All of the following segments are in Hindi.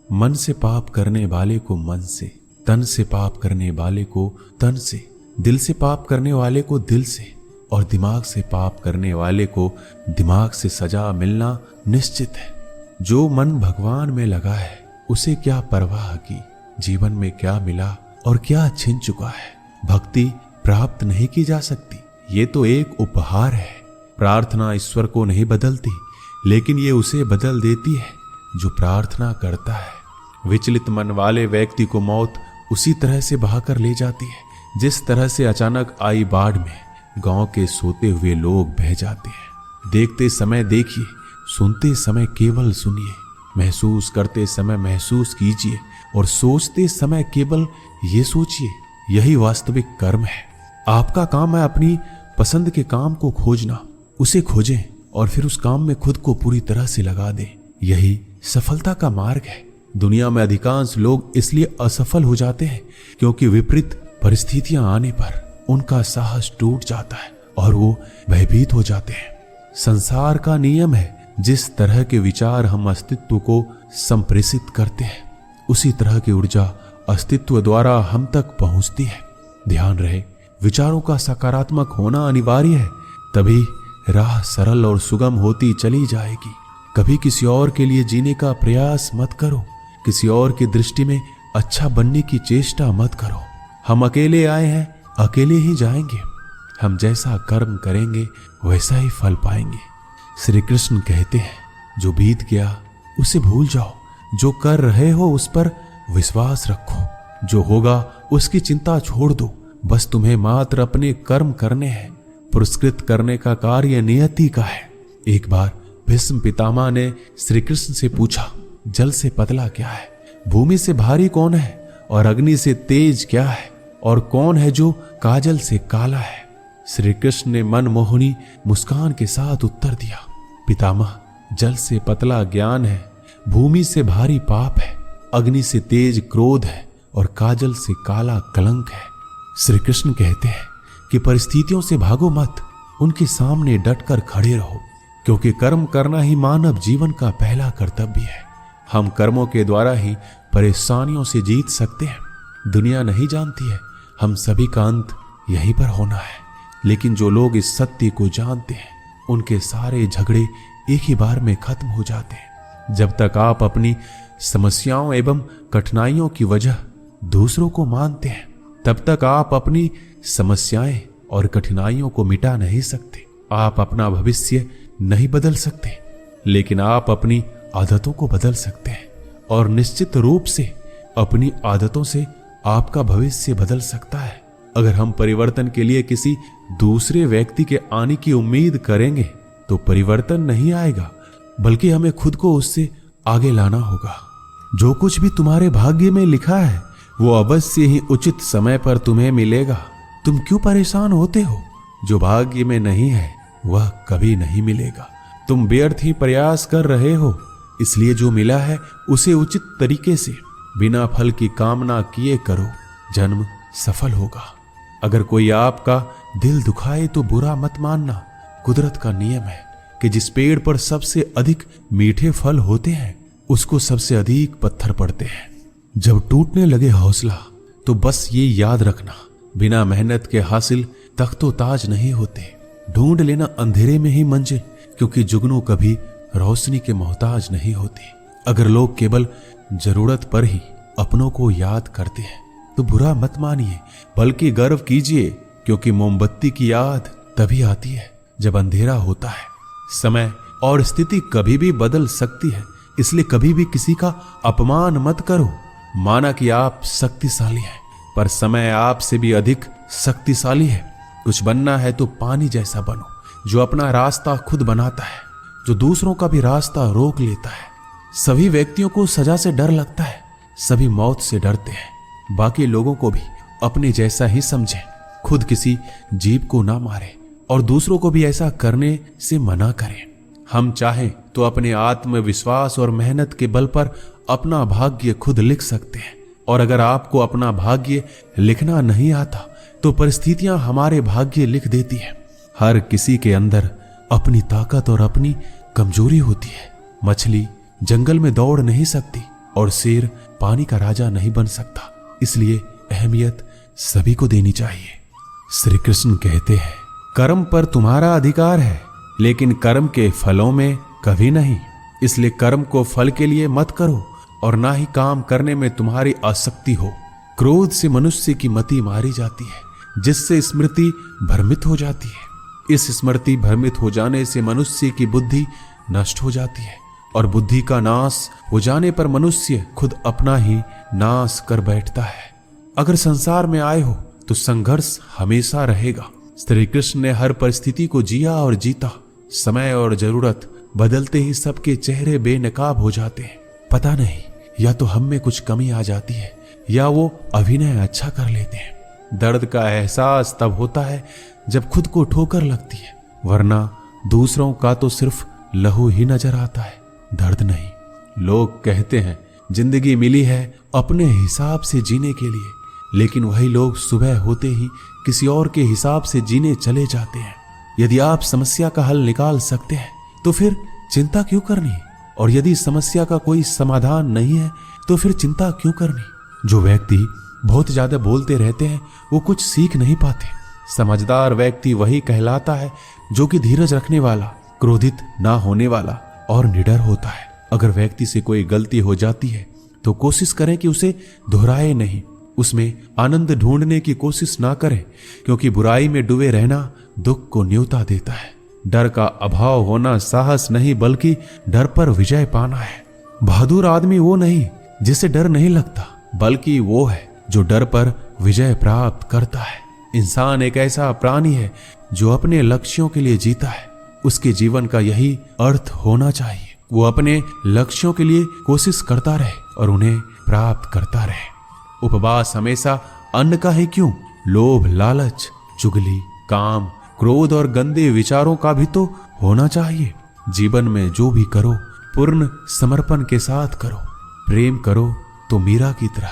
मन से पाप करने वाले को मन से, तन से पाप करने वाले को तन से, दिल से पाप करने वाले को दिल से और दिमाग से पाप करने वाले को दिमाग से सजा मिलना निश्चित है। जो मन भगवान में लगा है उसे क्या परवाह की जीवन में क्या मिला और क्या छिन चुका है। भक्ति प्राप्त नहीं की जा सकती, ये तो एक उपहार है। प्रार्थना ईश्वर को नहीं बदलती, लेकिन ये उसे बदल देती है जो प्रार्थना करता है। विचलित मन वाले व्यक्ति को मौत उसी तरह से बहाकर ले जाती है जिस तरह से अचानक आई बाढ़ में गांव के सोते हुए लोग बह जाते हैं। देखते समय देखिए, सुनते समय केवल सुनिए, महसूस करते समय महसूस कीजिए और सोचते समय केवल ये सोचिए, यही वास्तविक कर्म है। आपका काम है अपनी पसंद के काम को खोजना, उसे खोजें और फिर उस काम में खुद को पूरी तरह से लगा दें। यही सफलता का मार्ग है। दुनिया में अधिकांश लोग इसलिए असफल हो जाते हैं क्योंकि विपरीत परिस्थितियां आने पर उनका साहस टूट जाता है और वो भयभीत हो जाते हैं। संसार का नियम है, जिस तरह के विचार हम अस्तित्व को संप्रेषित करते हैं उसी तरह की ऊर्जा अस्तित्व द्वारा हम तक पहुंचती है। ध्यान रहे, विचारों का सकारात्मक होना अनिवार्य है, तभी राह सरल और सुगम होती चली जाएगी। कभी किसी और के लिए जीने का प्रयास मत करो, किसी और की दृष्टि में अच्छा बनने की चेष्टा मत करो। हम अकेले आए हैं, अकेले ही जाएंगे। हम जैसा कर्म करेंगे वैसा ही फल पाएंगे। श्री कृष्ण कहते हैं, जो बीत गया उसे भूल जाओ, जो कर रहे हो उस पर विश्वास रखो, जो होगा उसकी चिंता छोड़ दो। बस तुम्हें मात्र अपने कर्म करने हैं, पुरस्कृत करने का कार्य नियति का है। एक बार भीष्म पितामह ने श्री कृष्ण से पूछा, जल से पतला क्या है, भूमि से भारी कौन है और अग्नि से तेज क्या है, और कौन है जो काजल से काला है। श्री कृष्ण ने मनमोहनी मुस्कान के साथ उत्तर दिया, पितामह, जल से पतला ज्ञान है, भूमि से भारी पाप है, अग्नि से तेज क्रोध है और काजल से काला कलंक है। श्री कृष्ण कहते हैं कि परिस्थितियों से भागो मत, उनके सामने डटकर खड़े रहो, क्योंकि कर्म करना ही मानव जीवन का पहला कर्तव्य है। हम कर्मों के द्वारा ही परेशानियों से जीत सकते हैं। दुनिया नहीं जानती है हम सभी का अंत यहीं पर होना है, लेकिन जो लोग इस सत्य को जानते हैं उनके सारे झगड़े एक ही बार में खत्म हो जाते हैं। जब तक आप अपनी समस्याओं एवं कठिनाइयों की वजह दूसरों को मानते हैं, तब तक आप अपनी समस्याएं और कठिनाइयों को मिटा नहीं सकते। आप अपना भविष्य नहीं बदल सकते, लेकिन आप अपनी आदतों को बदल सकते हैं, और निश्चित रूप से अपनी आदतों से आपका भविष्य बदल सकता है। अगर हम परिवर्तन के लिए किसी दूसरे व्यक्ति के आने की उम्मीद करेंगे तो परिवर्तन नहीं आएगा, बल्कि हमें खुद को उससे आगे लाना होगा। जो कुछ भी तुम्हारे भाग्य में लिखा है वो अवश्य ही उचित समय पर तुम्हें मिलेगा। तुम क्यों परेशान होते हो? जो भाग्य में नहीं है वह कभी नहीं मिलेगा। तुम व्यर्थ ही प्रयास कर रहे हो, इसलिए जो मिला है उसे उचित तरीके से बिना फल की कामना किए करो, जन्म सफल होगा। अगर कोई आपका दिल दुखाए तो बुरा मत मानना। कुदरत का नियम है कि जिस पेड़ पर सबसे अधिक मीठे फल होते हैं उसको सबसे अधिक पत्थर पड़ते हैं। जब टूटने लगे हौसला तो बस ये याद रखना, बिना मेहनत के हासिल तख्तो ताज नहीं होते। ढूंढ लेना अंधेरे में ही मंजिल, क्योंकि जुगनू कभी रोशनी के मोहताज नहीं होती। अगर लोग केवल जरूरत पर ही अपनों को याद करते हैं तो बुरा मत मानिए, बल्कि गर्व कीजिए, क्योंकि मोमबत्ती की याद तभी आती है जब अंधेरा होता है। समय और स्थिति कभी भी बदल सकती है, इसलिए कभी भी किसी का अपमान मत करो। माना कि आप शक्तिशाली हैं, पर समय आपसे भी अधिक शक्तिशाली है। कुछ बनना है तो पानी जैसा बनो, जो अपना रास्ता खुद बनाता है, जो दूसरों का भी रास्ता रोक लेता है। सभी व्यक्तियों को सजा से डर लगता है, सभी मौत से डरते हैं। बाकी लोगों को भी अपने जैसा ही समझें। खुद किसी जीव को ना मारे और दूसरों को भी ऐसा करने से मना करें। हम चाहें तो अपने आत्मविश्वास और मेहनत के बल पर अपना भाग्य खुद लिख सकते हैं। और अगर आपको अपना भाग्य लिखना नहीं आता तो परिस्थितियां हमारे भाग्य लिख देती हैं। हर किसी के अंदर अपनी ताकत और अपनी कमजोरी होती है। मछली जंगल में दौड़ नहीं सकती और शेर पानी का राजा नहीं बन सकता, इसलिए अहमियत सभी को देनी चाहिए। श्री कृष्ण कहते हैं, कर्म पर तुम्हारा अधिकार है, लेकिन कर्म के फलों में कभी नहीं। इसलिए कर्म को फल के लिए मत करो और ना ही काम करने में तुम्हारी आसक्ति हो। क्रोध से मनुष्य की मति मारी जाती है, जिससे स्मृति भ्रमित हो जाती है। इस स्मृति भ्रमित हो जाने से मनुष्य की बुद्धि नष्ट हो जाती है, और बुद्धि का नाश हो जाने पर मनुष्य खुद अपना ही नाश कर बैठता है। अगर संसार में आए हो तो संघर्ष हमेशा रहेगा। श्री कृष्ण ने हर परिस्थिति को जिया और जीता। समय और जरूरत बदलते ही सबके चेहरे बेनकाब हो जाते हैं। पता नहीं, या तो हम में कुछ कमी आ जाती है या वो अभिनय अच्छा कर लेते हैं। दर्द का एहसास तब होता है जब खुद को ठोकर लगती है, वरना दूसरों का तो सिर्फ लहू ही नजर आता है, दर्द नहीं। लोग कहते हैं जिंदगी मिली है अपने हिसाब से जीने के लिए, लेकिन वही लोग सुबह होते ही किसी और के हिसाब से जीने चले जाते हैं। यदि आप समस्या का हल निकाल सकते हैं तो फिर चिंता क्यों करनी, और यदि समस्या का कोई समाधान नहीं है तो फिर चिंता क्यों करनी। जो व्यक्ति बहुत ज्यादा बोलते रहते हैं वो कुछ सीख नहीं पाते। समझदार व्यक्ति वही कहलाता है जो कि धीरज रखने वाला, क्रोधित ना होने वाला और निडर होता है। अगर व्यक्ति से कोई गलती हो जाती है तो कोशिश करें कि उसे दोहराए नहीं, उसमें आनंद ढूंढने की कोशिश ना करें, क्योंकि बुराई में डूबे रहना दुख को न्योता देता है। डर का अभाव होना साहस नहीं बल्कि डर पर विजय पाना है। बहादुर आदमी वो नहीं जिसे डर नहीं लगता, बल्कि वो है जो डर पर विजय प्राप्त करता है। इंसान एक ऐसा प्राणी है जो अपने लक्ष्यों के लिए जीता है। उसके जीवन का यही अर्थ होना चाहिए। वो अपने लक्ष्यों के लिए कोशिश करता रहे और उन्हें प्राप्त करता रहे। उपवास हमेशा अन्न का ही क्यों, लोभ, लालच, चुगली, काम, क्रोध और गंदे विचारों का भी तो होना चाहिए। जीवन में जो भी करो पूर्ण समर्पण के साथ करो। प्रेम करो तो मीरा की तरह,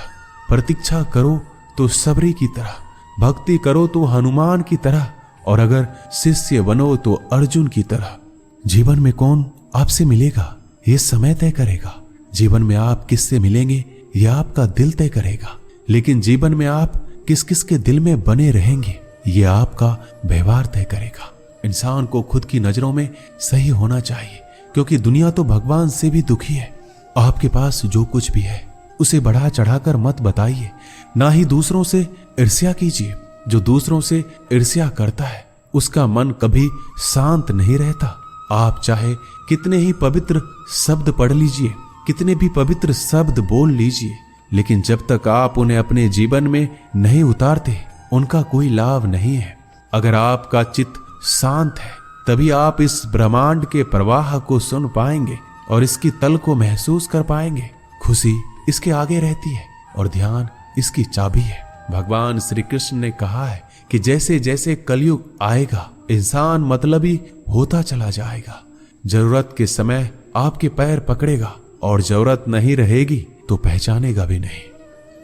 प्रतीक्षा करो तो सबरी की तरह, भक्ति करो तो हनुमान की तरह, और अगर शिष्य बनो तो अर्जुन की तरह। जीवन में कौन आपसे मिलेगा ये समय तय करेगा। जीवन में आप किससे मिलेंगे यह आपका दिल तय करेगा। लेकिन जीवन में आप किस किस के दिल में बने रहेंगे ये आपका व्यवहार तय करेगा। इंसान को खुद की नजरों में सही होना चाहिए, क्योंकि दुनिया तो भगवान से भी दुखी है। आपके पास जो कुछ भी है उसे बढ़ा चढ़ाकर मत बताइए, ना ही दूसरों से ईर्ष्या कीजिए। जो दूसरों से ईर्ष्या करता है उसका मन कभी शांत नहीं रहता। आप चाहे कितने ही पवित्र शब्द पढ़ लीजिए, कितने भी पवित्र शब्द बोल लीजिए, लेकिन जब तक आप उन्हें अपने जीवन में नहीं उतारते उनका कोई लाभ नहीं है। अगर आपका चित्त शांत है तभी आप इस ब्रह्मांड के प्रवाह को सुन पाएंगे और इसकी तल को महसूस कर पाएंगे। खुशी इसके आगे रहती है और ध्यान इसकी चाबी है। भगवान श्री कृष्ण ने कहा है कि जैसे जैसे कलयुग आएगा इंसान मतलबी होता चला जाएगा। जरूरत के समय आपके पैर पकड़ेगा और जरूरत नहीं रहेगी तो पहचानेगा भी नहीं।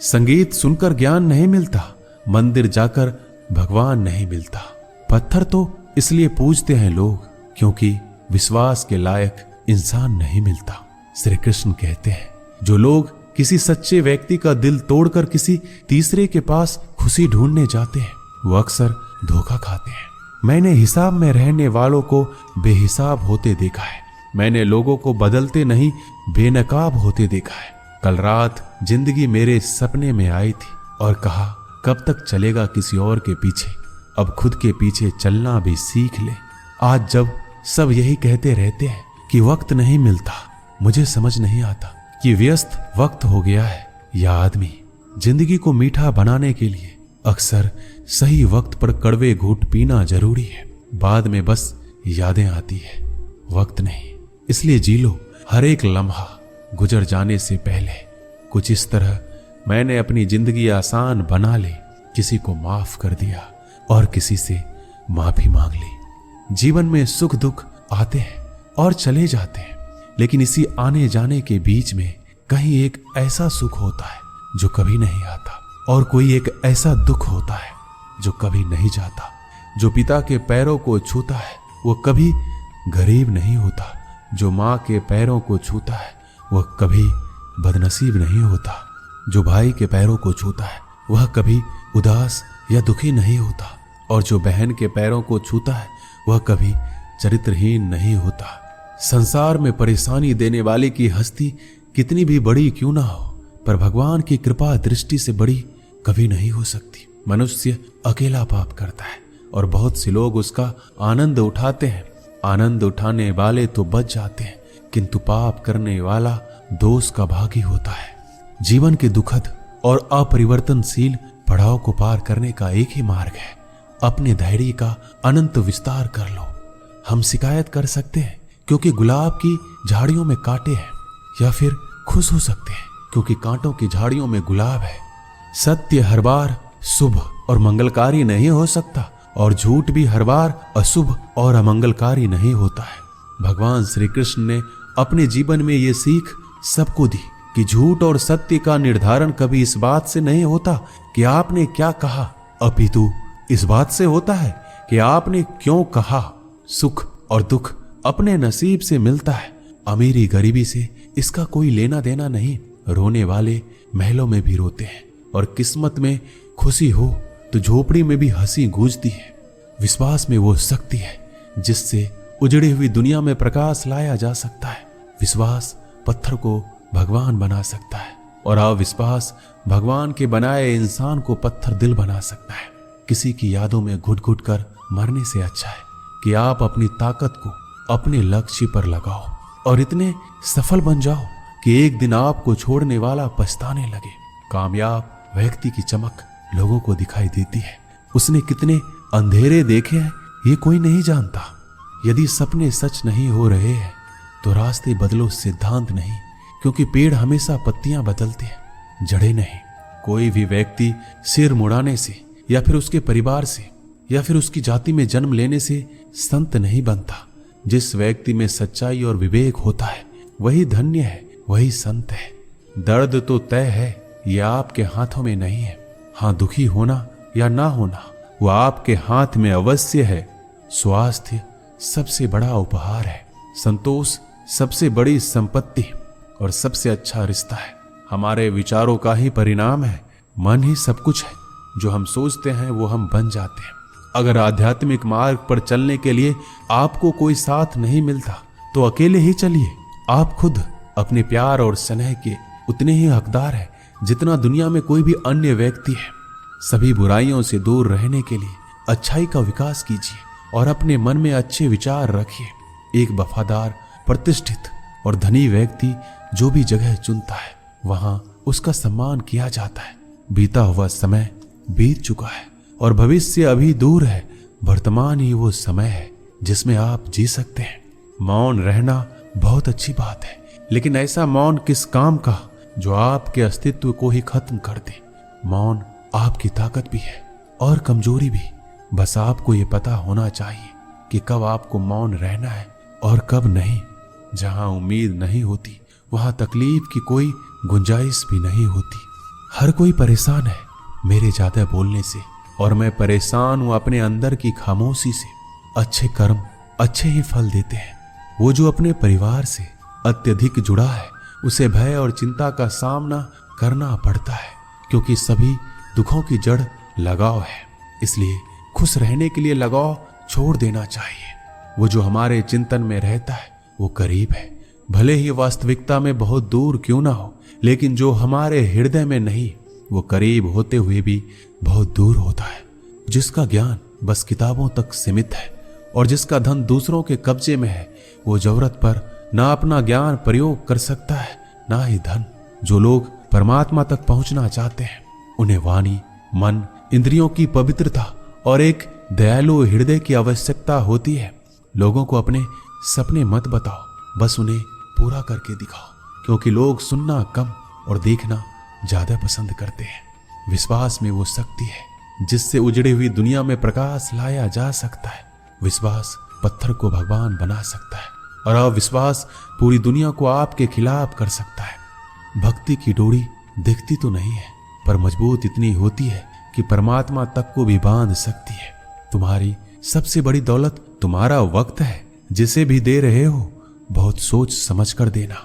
संगीत सुनकर ज्ञान नहीं मिलता, मंदिर जाकर भगवान नहीं मिलता। पत्थर तो इसलिए पूजते हैं लोग क्योंकि विश्वास के लायक इंसान नहीं मिलता। श्री कृष्ण कहते हैं जो लोग किसी सच्चे व्यक्ति का दिल तोड़कर किसी तीसरे के पास खुशी ढूंढने जाते हैं वो अक्सर धोखा खाते हैं। मैंने हिसाब में रहने वालों को बेहिसाब होते देखा है। मैंने लोगों को बदलते नहीं बेनकाब होते देखा है। कल रात जिंदगी मेरे सपने में आई थी और कहा कब तक चलेगा किसी और के पीछे, अब खुद के पीछे चलना भी सीख ले। आज जब सब यही कहते रहते हैं कि वक्त नहीं मिलता, मुझे समझ नहीं आता कि व्यस्त वक्त हो गया है या आदमी जिंदगी को मीठा बनाने के लिए अक्सर सही वक्त पर कड़वे घूंट पीना जरूरी है। बाद में बस यादें आती है, वक्त नहीं। इसलिए जी लो हर एक लम्हा गुजर जाने से पहले। कुछ इस तरह मैंने अपनी जिंदगी आसान बना ली, किसी को माफ कर दिया और किसी से माफी मांग ली। जीवन में सुख दुख आते हैं और चले जाते हैं, लेकिन इसी आने जाने के बीच में कहीं एक ऐसा सुख होता है जो कभी नहीं आता और कोई एक ऐसा दुख होता है जो कभी नहीं जाता। जो पिता के पैरों को छूता है वो कभी गरीब नहीं होता। जो माँ के पैरों को छूता है वह कभी बदनसीब नहीं होता। जो भाई के पैरों को छूता है वह कभी उदास या दुखी नहीं होता, और जो बहन के पैरों को छूता है वह कभी चरित्रहीन नहीं होता। संसार में परेशानी देने वाले की हस्ती कितनी भी बड़ी क्यों ना हो, पर भगवान की कृपा दृष्टि से बड़ी कभी नहीं हो सकती। मनुष्य अकेला पाप करता है और बहुत से लोग उसका आनंद उठाते हैं। आनंद उठाने वाले तो बच जाते हैं, किंतु पाप करने वाला दोष का भागी होता है। जीवन के दुखद और अपरिवर्तनशील पड़ाव को पार करने का एक ही मार्ग है, अपने धैर्य का अनंत विस्तार कर लो। हम शिकायत कर सकते हैं क्योंकि गुलाब की झाड़ियों में कांटे हैं, या फिर खुश हो सकते हैं क्योंकि कांटों की झाड़ियों में गुलाब है। सत्य हर बार शुभ और मंगलकारी नहीं हो सकता, और झूठ भी हर बार अशुभ और अमंगलकारी नहीं होता है। भगवान श्री कृष्ण ने अपने जीवन में ये सीख सबको दी कि झूठ और सत्य का निर्धारण कभी इस बात से नहीं होता कि आपने क्या कहा, अपितु इस बात से होता है कि आपने क्यों कहा। सुख और दुख अपने नसीब से मिलता है, अमीरी गरीबी से इसका कोई लेना देना नहीं। रोने वाले महलों में भी रोते हैं, और किस्मत में खुशी हो तो झोपड़ी में भी हंसी गूंजती है। विश्वास में वो शक्ति है जिससे उजड़ी हुई दुनिया में प्रकाश लाया जा सकता है। विश्वास पत्थर को भगवान बना सकता है, और अविश्वास भगवान के बनाए इंसान को पत्थर दिल बना सकता है। किसी की यादों में घुट घुट कर मरने से अच्छा है कि आप अपनी ताकत को अपने लक्ष्य पर लगाओ और इतने सफल बन जाओ कि एक दिन आपको छोड़ने वाला पछताने लगे। कामयाब व्यक्ति की चमक लोगों को दिखाई देती है। उसने कितने अंधेरे देखे हैं ये कोई नहीं जानता। यदि सपने सच नहीं हो रहे हैं तो रास्ते बदलो, सिद्धांत नहीं, क्योंकि पेड़ हमेशा पत्तियां बदलते हैं, जड़ें नहीं। कोई भी व्यक्ति सिर मुड़ाने से या फिर उसके परिवार से या फिर उसकी जाति में जन्म लेने से संत नहीं बनता। जिस व्यक्ति में सच्चाई और विवेक होता है वही धन्य है, वही संत है। दर्द तो तय है, यह आपके हाथों में नहीं है। हाँ, दुखी होना या ना होना वो आपके हाथ में अवश्य है। स्वास्थ्य सबसे बड़ा उपहार है, संतोष सबसे बड़ी संपत्ति और सबसे अच्छा रिश्ता है। हमारे विचारों का ही परिणाम है। मन ही सब कुछ है, जो हम सोचते हैं वो हम बन जाते हैं। अगर आध्यात्मिक मार्ग पर चलने के लिए आपको कोई साथ नहीं मिलता तो अकेले ही चलिए। आप खुद अपने प्यार और स्नेह के उतने ही हकदार हैं जितना दुनिया में कोई भी अन्य व्यक्ति है। सभी बुराइयों से दूर रहने के लिए अच्छाई का विकास कीजिए और अपने मन में अच्छे विचार रखिए। एक वफादार, प्रतिष्ठित और धनी व्यक्ति जो भी जगह चुनता है वहां उसका सम्मान किया जाता है। बीता हुआ समय बीत चुका है और भविष्य अभी दूर है। वर्तमान ही वो समय है जिसमें आप जी सकते हैं। मौन रहना बहुत अच्छी बात है, लेकिन ऐसा मौन किस काम का जो आपके अस्तित्व को ही खत्म कर दे। मौन आपकी ताकत भी है और कमजोरी भी। बस आपको ये पता होना चाहिए कि कब आपको मौन रहना है और कब नहीं। जहां उम्मीद नहीं होती वहां तकलीफ की कोई गुंजाइश भी नहीं होती। हर कोई परेशान है मेरे ज्यादा बोलने से, और मैं परेशान हूं अपने अंदर की खामोशी से। अच्छे कर्म अच्छे ही फल देते हैं। वो जो अपने परिवार से अत्यधिक जुड़ा है उसे भय और चिंता का सामना करना पड़ता है, क्योंकि सभी दुखों की जड़ लगाव है। इसलिए खुश रहने के लिए लगाव छोड़ देना चाहिए। वो जो हमारे चिंतन में रहता है वो करीब है, भले ही वास्तविकता में बहुत दूर क्यों ना हो, लेकिन जो हमारे हृदय में नहीं वो करीब होते हुए भी बहुत दूर होता है। जिसका ज्ञान बस किताबों तक सीमित है और जिसका धन दूसरों के कब्जे में है, वो जरूरत पर ना अपना ज्ञान प्रयोग कर सकता है ना ही धन। जो लोग परमात्मा तक पहुंचना चाहते हैं उन्हें वाणी, मन, इंद्रियों की पवित्रता और एक दयालु हृदय की आवश्यकता होती है। लोगों को अपने सपने मत बताओ, बस उन्हें पूरा करके दिखाओ, क्योंकि लोग सुनना कम और देखना ज्यादा पसंद करते हैं। विश्वास में वो शक्ति है जिससे उजड़ी हुई दुनिया में प्रकाश लाया जा सकता है। विश्वास पत्थर को भगवान बना सकता है और अविश्वास पूरी दुनिया को आपके खिलाफ कर सकता है। भक्ति की डोरी दिखती तो नहीं है, पर मजबूत इतनी होती है कि परमात्मा तक को भी बांध सकती है। तुम्हारी सबसे बड़ी दौलत तुम्हारा वक्त है। जिसे भी दे रहे हो बहुत सोच समझ कर देना।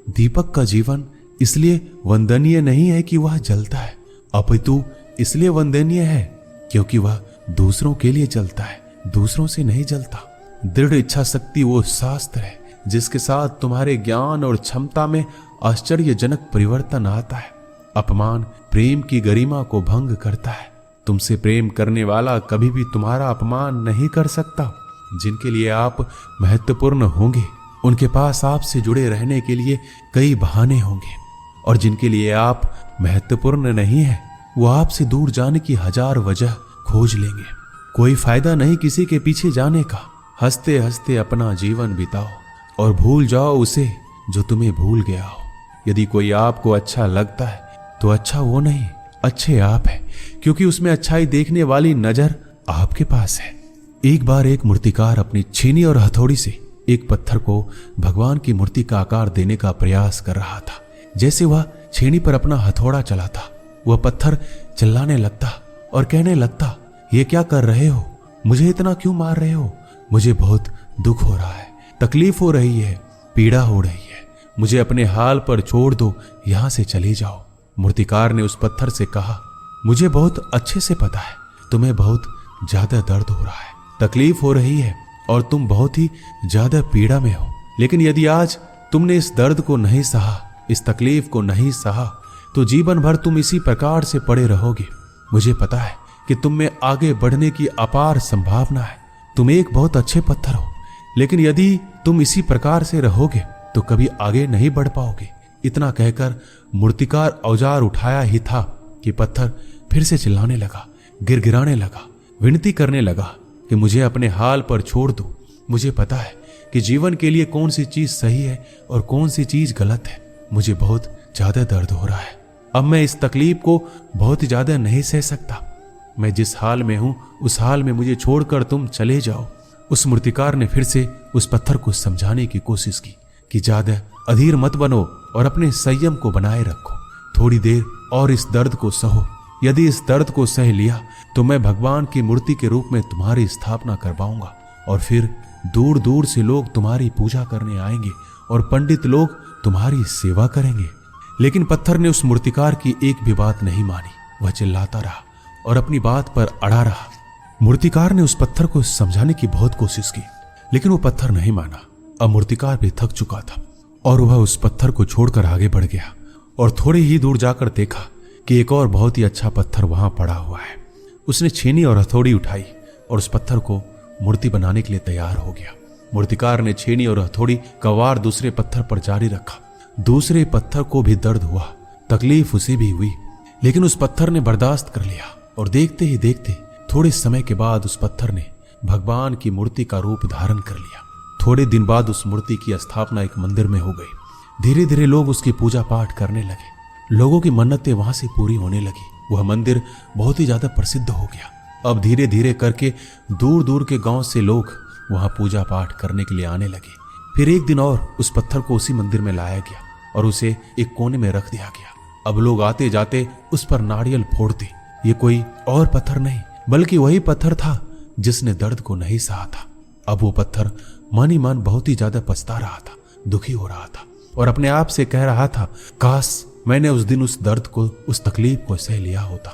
दीपक का जीवन इसलिए वंदनीय नहीं है कि वह जलता है, अपितु इसलिए वंदनीय है क्योंकि वह दूसरों के लिए जलता है, दूसरों से नहीं जलता। दृढ़ इच्छा शक्ति वो शास्त्र है जिसके साथ तुम्हारे ज्ञान और क्षमता में आश्चर्यजनक परिवर्तन आता है। अपमान प्रेम की गरिमा को भंग करता है। तुमसे प्रेम करने वाला कभी भी तुम्हारा अपमान नहीं कर सकता। जिनके लिए आप महत्वपूर्ण होंगे उनके पास आपसे जुड़े रहने के लिए कई बहाने होंगे, और जिनके लिए आप महत्वपूर्ण नहीं है वो आपसे दूर जाने की हजार वजह खोज लेंगे। कोई फायदा नहीं किसी के पीछे जाने का। हंसते हंसते अपना जीवन बिताओ और भूल जाओ उसे जो तुम्हें भूल गया हो। यदि कोई आपको अच्छा लगता है तो अच्छा वो नहीं, अच्छे आप हैं, क्योंकि उसमें अच्छाई देखने वाली नजर आपके पास है। एक बार एक मूर्तिकार अपनी छेनी और हथौड़ी से एक पत्थर को भगवान की मूर्ति का आकार देने का प्रयास कर रहा था। जैसे वह छेनी पर अपना हथौड़ा चलाता, वह पत्थर चिल्लाने लगता और कहने लगता, ये क्या कर रहे हो? मुझे इतना क्यों मार रहे हो? मुझे बहुत दुख हो रहा है, तकलीफ हो रही है, पीड़ा हो रही है। मुझे अपने हाल पर छोड़ दो, यहां से चले जाओ। मूर्तिकार ने उस पत्थर से कहा, मुझे बहुत अच्छे से पता है तुम्हें बहुत ज्यादा दर्द हो रहा है, तकलीफ हो रही है और तुम बहुत ही ज्यादा पीड़ा में हो। लेकिन यदि आज तुमने इस दर्द को नहीं सहा, इस तकलीफ को नहीं सहा, तो जीवन भर तुम इसी प्रकार से पड़े रहोगे। मुझे पता है कि तुम में आगे बढ़ने की अपार संभावना है। तुम एक बहुत अच्छे पत्थर हो, लेकिन यदि तुम इसी प्रकार से रहोगे तो कभी आगे नहीं बढ़ पाओगे। इतना कहकर मूर्तिकार औजार उठाया ही था कि पत्थर फिर से चिल्लाने लगा, गिड़गिड़ाने लगा, विनती करने लगा कि मुझे अपने हाल पर छोड़ दो। मुझे पता है कि जीवन के लिए कौन सी चीज सही है और कौन सी चीज गलत है। मुझे बहुत ज्यादा दर्द हो रहा है। अब मैं इस तकलीफ को बहुत ही ज्यादा नहीं सह सकता। मैं जिस हाल में हूं उस हाल में मुझे छोड़कर तुम चले जाओ। उस मूर्तिकार ने फिर से उस पत्थर को समझाने की कोशिश की कि ज्यादा अधीर मत बनो और अपने संयम को बनाए रखो। थोड़ी देर और इस दर्द को सहो। यदि इस दर्द को सह लिया तो मैं भगवान की मूर्ति के रूप में तुम्हारी स्थापना करवाऊंगा, और फिर दूर दूर से लोग तुम्हारी पूजा करने आएंगे और पंडित लोग तुम्हारी सेवा करेंगे। लेकिन पत्थर ने उस मूर्तिकार की एक भी बात नहीं मानी। वह चिल्लाता रहा और अपनी बात पर अड़ा रहा। मूर्तिकार ने उस पत्थर को समझाने की बहुत कोशिश की, लेकिन वो पत्थर नहीं माना। अब मूर्तिकार भी थक चुका था और वह उस पत्थर को छोड़कर आगे बढ़ गया और थोड़ी ही दूर जाकर देखा कि एक और बहुत ही अच्छा पत्थर वहां पड़ा हुआ है। उसने छेनी और हथौड़ी उठाई और उस पत्थर को मूर्ति बनाने के लिए तैयार हो गया। मूर्तिकार ने छेनी और हथौड़ी का वार दूसरे पत्थर पर जारी रखा। दूसरे पत्थर को भी दर्द हुआ, तकलीफ उसे भी हुई, लेकिन उस पत्थर ने बर्दाश्त कर लिया और देखते ही देखते थोड़े समय के बाद उस पत्थर ने भगवान की मूर्ति का रूप धारण कर लिया। थोड़े दिन बाद उस मूर्ति की स्थापना एक मंदिर में हो गई। धीरे धीरे लोग उसकी पूजा पाठ करने लगे। लोगों की मन्नतें वहां से पूरी होने लगी। वह मंदिर बहुत ही ज्यादा प्रसिद्ध हो गया। अब धीरे धीरे करके दूर दूर के गांव से लोग वहां पूजा पाठ करने के लिए आने लगे। फिर एक दिन और उस पत्थर को उसी मंदिर में लाया गया और उसे एक कोने में रख दिया गया। अब लोग आते जाते उस पर नारियल फोड़ते। ये कोई और पत्थर नहीं बल्कि वही पत्थर था जिसने दर्द को नहीं सहा था। अब वो पत्थर मन ही मन बहुत ही ज्यादा पछता रहा था, दुखी हो रहा था और अपने आप से कह रहा था, काश मैंने उस दिन उस दर्द को, उस तकलीफ को सह लिया होता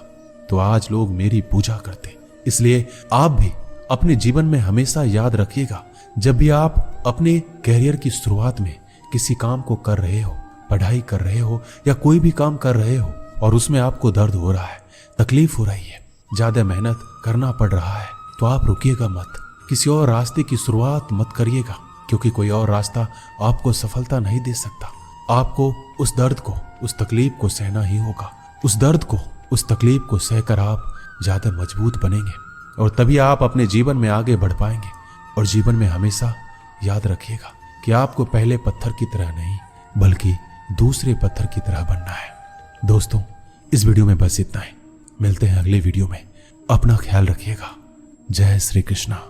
तो आज लोग मेरी पूजा करते। इसलिए आप भी अपने जीवन में हमेशा याद रखिएगा, जब भी आप अपने कैरियर की शुरुआत में किसी काम को कर रहे हो, पढ़ाई कर रहे हो या कोई भी काम कर रहे हो और उसमें आपको दर्द हो रहा है, तकलीफ हो रही है, ज्यादा मेहनत करना पड़ रहा है, तो आप रुकिएगा मत। किसी और रास्ते की शुरुआत मत करिएगा, क्योंकि कोई और रास्ता आपको सफलता नहीं दे सकता। आपको उस दर्द को, उस तकलीफ को सहना ही होगा। उस दर्द को, उस तकलीफ को सहकर आप ज्यादा मजबूत बनेंगे और तभी आप अपने जीवन में आगे बढ़ पाएंगे। और जीवन में हमेशा याद रखिएगा कि आपको पहले पत्थर की तरह नहीं बल्कि दूसरे पत्थर की तरह बनना है। दोस्तों, इस वीडियो में बस इतना ही। मिलते हैं अगले वीडियो में। अपना ख्याल रखिएगा। जय श्री कृष्णा।